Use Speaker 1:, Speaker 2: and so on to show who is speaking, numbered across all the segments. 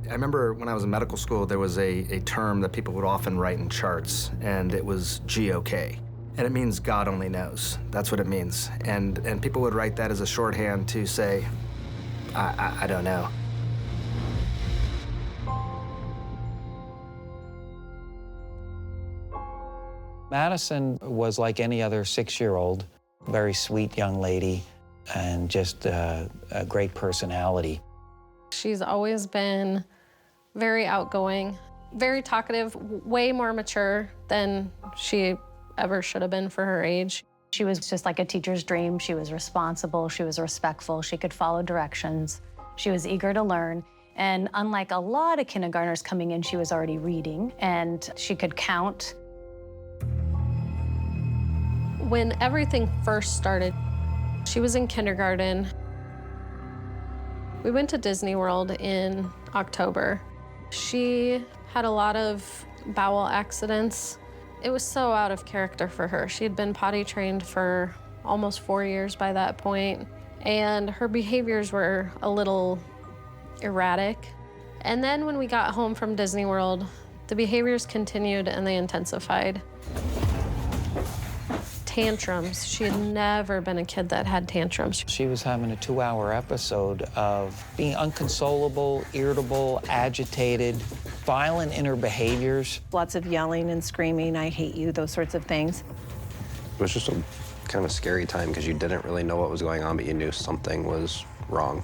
Speaker 1: I remember when I was in medical school, there was a term that people would often write in charts, and it was GOK. And it means God only knows. That's what it means. And people would write that as a shorthand to say, I don't know.
Speaker 2: Madison was like any other 6-year-old, very sweet young lady, and just a great personality.
Speaker 3: She's always been very outgoing, very talkative, way more mature than she ever should have been for her age.
Speaker 4: She was just like a teacher's dream. She was responsible, she was respectful, she could follow directions. She was eager to learn. And unlike a lot of kindergartners coming in, she was already reading, and she could count.
Speaker 3: When everything first started, she was in kindergarten. We went to Disney World in October. She had a lot of bowel accidents. It was so out of character for her. She had been potty trained for almost 4 years by that point, and her behaviors were a little erratic. And then when we got home from Disney World, the behaviors continued and they intensified. Tantrums. She had never been a kid that had tantrums.
Speaker 2: She was having a 2-hour episode of being unconsolable, irritable, agitated, violent in her behaviors.
Speaker 5: Lots of yelling and screaming, I hate you, those sorts of things.
Speaker 6: It was just a kind of a scary time because you didn't really know what was going on, but you knew something was wrong.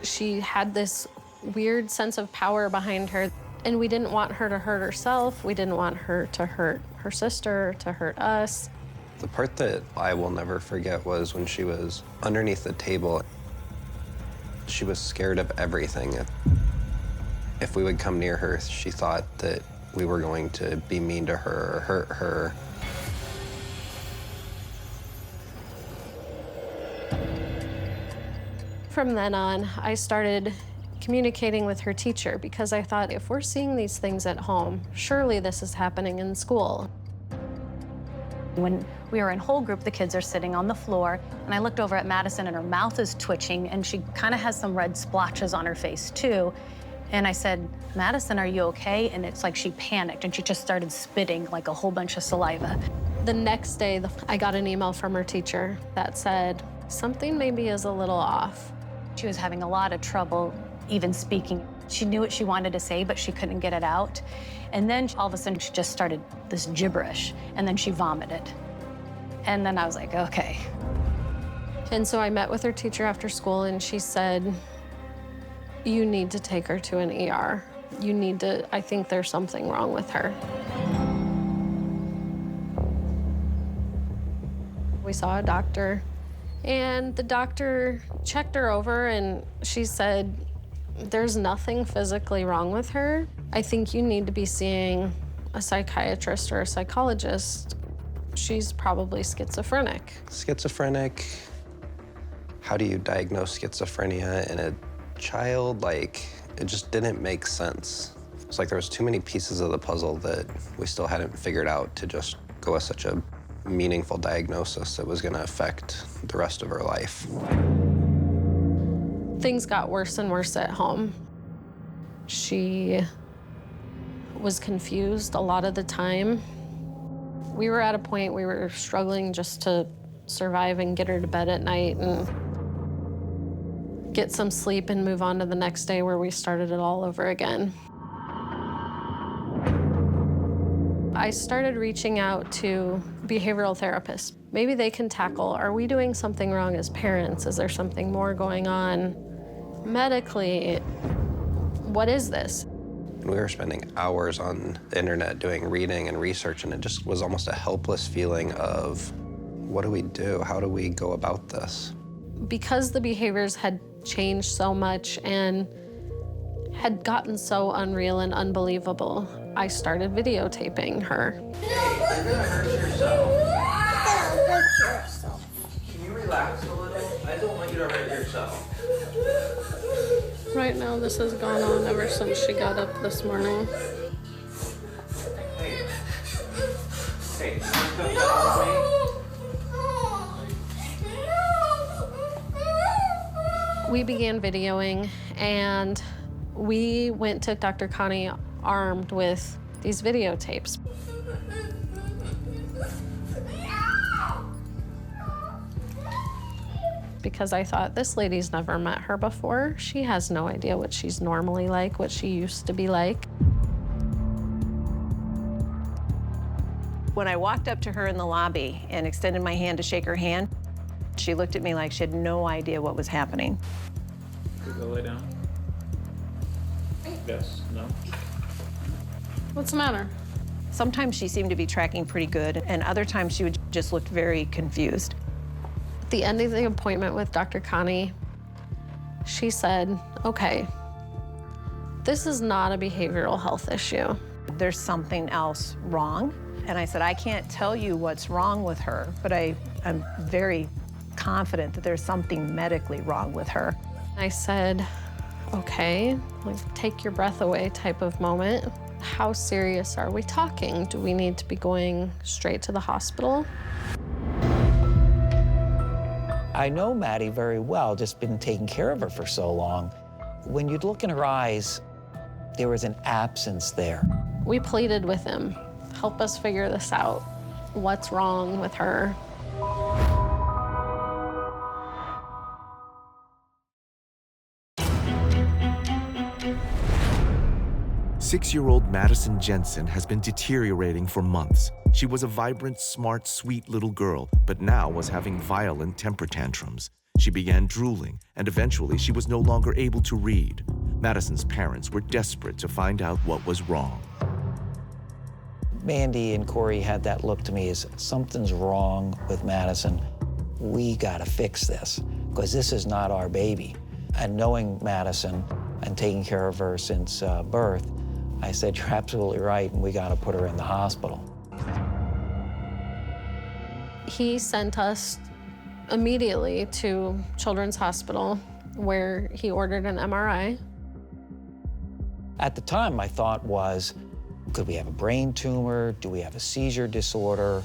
Speaker 3: She had this weird sense of power behind her, and we didn't want her to hurt herself. We didn't want her to hurt her sister, to hurt us.
Speaker 6: The part that I will never forget was when she was underneath the table. She was scared of everything. If we would come near her, she thought that we were going to be mean to her or hurt her.
Speaker 3: From then on, I started communicating with her teacher because I thought, if we're seeing these things at home, surely this is happening in school.
Speaker 4: When we were in whole group, the kids are sitting on the floor, and I looked over at Madison, and her mouth is twitching, and she kind of has some red splotches on her face, too. And I said, Madison, are you okay? And it's like she panicked, and she just started spitting like a whole bunch of saliva.
Speaker 3: The next day, I got an email from her teacher that said, something maybe is a little off.
Speaker 4: She was having a lot of trouble even speaking. She knew what she wanted to say, but she couldn't get it out. And then all of a sudden, she just started this gibberish, and then she vomited. And then I was like, okay.
Speaker 3: And so I met with her teacher after school, and she said, you need to take her to an ER. You need to, I think there's something wrong with her. We saw a doctor, and the doctor checked her over, and she said, there's nothing physically wrong with her. I think you need to be seeing a psychiatrist or a psychologist. She's probably schizophrenic.
Speaker 6: Schizophrenic? How do you diagnose schizophrenia in a child? Like, it just didn't make sense. It's like there was too many pieces of the puzzle that we still hadn't figured out to just go with such a meaningful diagnosis that was gonna affect the rest of her life.
Speaker 3: Things got worse and worse at home. She was confused a lot of the time. We were at a point we were struggling just to survive and get her to bed at night and get some sleep and move on to the next day where we started it all over again. I started reaching out to behavioral therapists. Maybe they can tackle, are we doing something wrong as parents? Is there something more going on medically? What is this?
Speaker 6: We were spending hours on the internet doing reading and research, and it just was almost a helpless feeling of, what do we do? How do we go about this?
Speaker 3: Because the behaviors had changed so much and had gotten so unreal and unbelievable, I started videotaping her.
Speaker 7: Hey, you're gonna hurt yourself. You're gonna hurt yourself. Can you relax a little? I don't want you to hurt yourself.
Speaker 3: Right now, this has gone on ever since she got up this morning.
Speaker 7: Hey. Hey, you wanna come down with me?
Speaker 3: We began videoing, and We went to Dr. Connie armed with these videotapes. Because I thought, this lady's never met her before. She has no idea what she's normally like, what she used to be like.
Speaker 5: When I walked up to her in the lobby and extended my hand to shake her hand, she looked at me like she had no idea what was happening.
Speaker 8: Could go lay down? Yes, no?
Speaker 3: What's the matter?
Speaker 5: Sometimes she seemed to be tracking pretty good, and other times she would just look very confused.
Speaker 3: At the end of the appointment with Dr. Connie, she said, okay, this is not a behavioral health issue.
Speaker 5: There's something else wrong. And I said, I can't tell you what's wrong with her, but I'm very confident that there's something medically wrong with her.
Speaker 3: I said, okay, like take your breath away type of moment. How serious are we talking? Do we need to be going straight to the hospital?
Speaker 2: I know Maddie very well, just been taking care of her for so long. When you'd look in her eyes, there was an absence there.
Speaker 3: We pleaded with him, help us figure this out. What's wrong with her?
Speaker 9: Six-year-old Madison Jensen has been deteriorating for months. She was a vibrant, smart, sweet little girl, but now was having violent temper tantrums. She began drooling, and eventually she was no longer able to read. Madison's parents were desperate to find out what was wrong.
Speaker 2: Mandy and Corey had that look to me as something's wrong with Madison. We gotta fix this, because this is not our baby. And knowing Madison and taking care of her since birth, I said, you're absolutely right, and we gotta put her in the hospital.
Speaker 3: He sent us immediately to Children's Hospital, where he ordered an MRI.
Speaker 2: At the time, my thought was, could we have a brain tumor? Do we have a seizure disorder?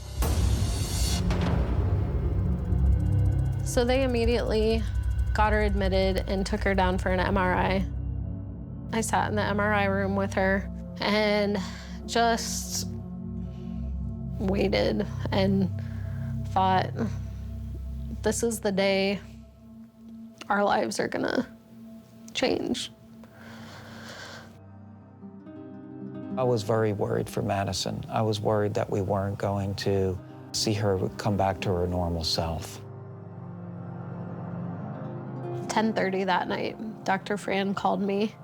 Speaker 3: So they immediately got her admitted and took her down for an MRI. I sat in the MRI room with her and just waited and thought, this is the day our lives are gonna change.
Speaker 2: I was very worried for Madison. I was worried that we weren't going to see her come back to her normal self.
Speaker 3: 10:30 that night, Dr. Fran called me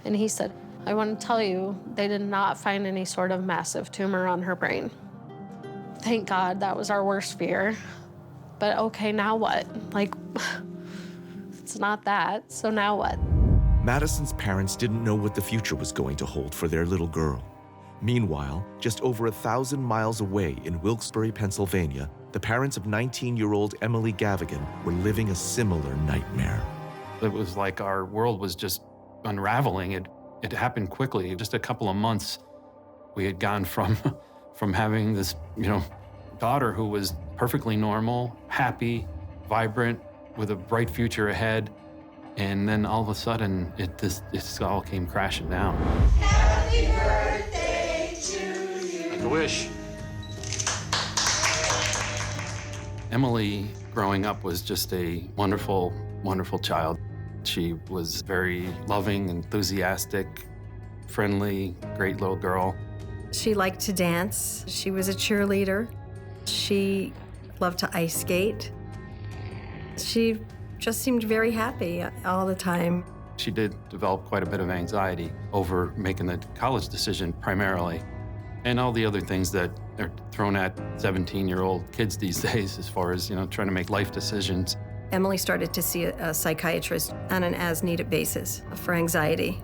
Speaker 3: and he said, I want to tell you, they did not find any sort of massive tumor on her brain. Thank God, that was our worst fear. But okay, now what? Like, it's not that, so now what?
Speaker 9: Madison's parents didn't know what the future was going to hold for their little girl. Meanwhile, just over 1,000 miles away in Wilkes-Barre, Pennsylvania, the parents of 19-year-old Emily Gavigan were living a similar nightmare.
Speaker 8: It was like our world was just unraveling. It happened quickly. Just a couple of months, we had gone from having this, daughter who was perfectly normal, happy, vibrant, with a bright future ahead, and then all of a sudden, it all came crashing down.
Speaker 10: Happy birthday to you.
Speaker 8: Make a wish. Emily, growing up, was just a wonderful, wonderful child. She was very loving, enthusiastic, friendly, great little girl.
Speaker 10: She liked to dance. She was a cheerleader. She loved to ice skate. She just seemed very happy all the time.
Speaker 8: She did develop quite a bit of anxiety over making the college decision primarily, and all the other things that are thrown at 17-year-old kids these days as far as, trying to make life decisions.
Speaker 10: Emily started to see a psychiatrist on an as-needed basis for anxiety.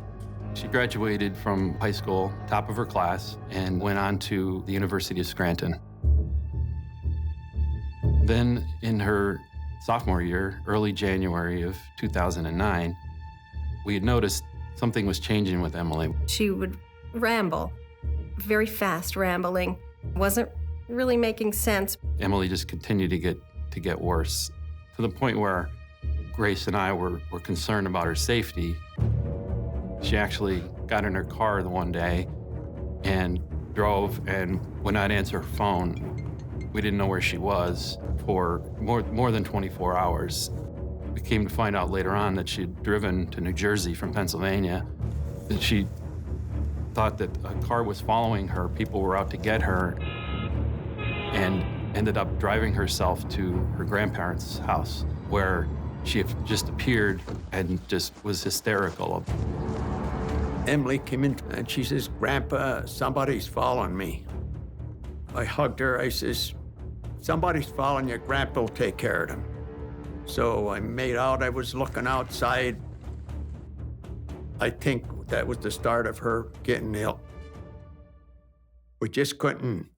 Speaker 8: She graduated from high school, top of her class, and went on to the University of Scranton. Then in her sophomore year, early January of 2009, we had noticed something was changing with Emily.
Speaker 10: She would ramble, very fast rambling. Wasn't really making sense.
Speaker 8: Emily just continued to get worse, to the point where Grace and I were concerned about her safety. She actually got in her car the one day and drove and would not answer her phone. We didn't know where she was for more than 24 hours. We came to find out later on that she'd driven to New Jersey from Pennsylvania. And she thought that a car was following her, people were out to get her, and ended up driving herself to her grandparents' house, where she just appeared and just was hysterical.
Speaker 11: Emily came in and she says, "Grandpa, somebody's following me." I hugged her. I says, "Somebody's following you. Grandpa will take care of them." So I made out I was looking outside. I think that was the start of her getting ill. We just couldn't.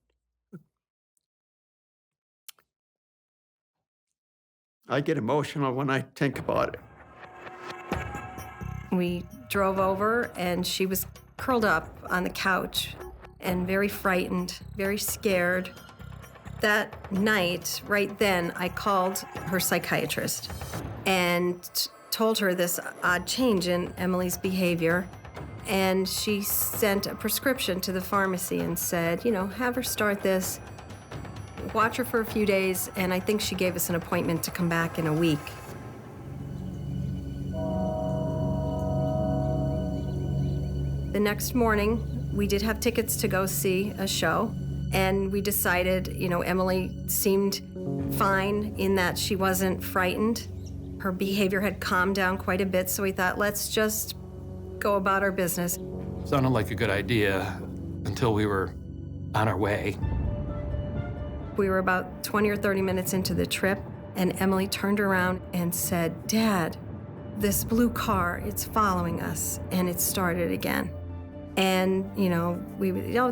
Speaker 11: I get emotional when I think about it.
Speaker 10: We drove over, and she was curled up on the couch and very frightened, very scared. That night, right then, I called her psychiatrist and told her this odd change in Emily's behavior. And she sent a prescription to the pharmacy and said, you know, have her start this, watch her for a few days, and I think she gave us an appointment to come back in a week. The next morning, we did have tickets to go see a show, and we decided, you know, Emily seemed fine in that she wasn't frightened. Her behavior had calmed down quite a bit, so we thought, let's just go about our business.
Speaker 8: Sounded like a good idea until we were on our way.
Speaker 10: We were about 20 or 30 minutes into the trip, and Emily turned around and said, "Dad, this blue car, it's following us," and it started again. And, you know,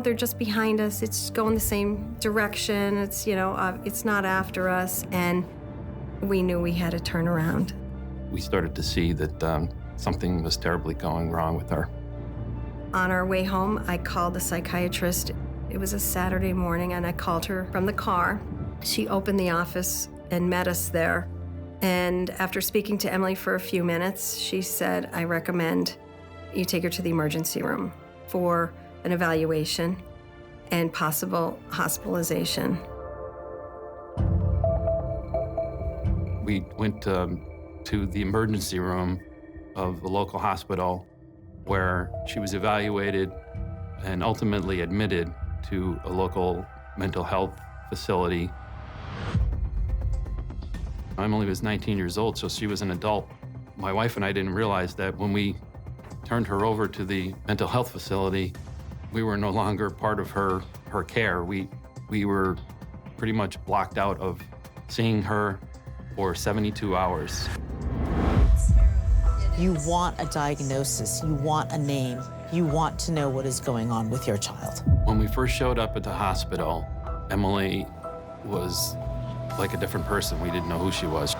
Speaker 10: they're just behind us. It's going the same direction. It's, you know, it's not after us. And we knew we had to turn around.
Speaker 8: We started to see that something was terribly going wrong with her.
Speaker 10: On our way home, I called the psychiatrist. It was a Saturday morning, and I called her from the car. She opened the office and met us there. And after speaking to Emily for a few minutes, she said, "I recommend you take her to the emergency room for an evaluation and possible hospitalization."
Speaker 8: We went to the emergency room of the local hospital, where she was evaluated and ultimately admitted to a local mental health facility. Emily was 19 years old, so she was an adult. My wife and I didn't realize that when we turned her over to the mental health facility, we were no longer part of her care. We were pretty much blocked out of seeing her for 72 hours.
Speaker 12: You want a diagnosis, you want a name, you want to know what is going on with your child.
Speaker 8: When we first showed up at the hospital, Emily was like a different person. We didn't know who she was.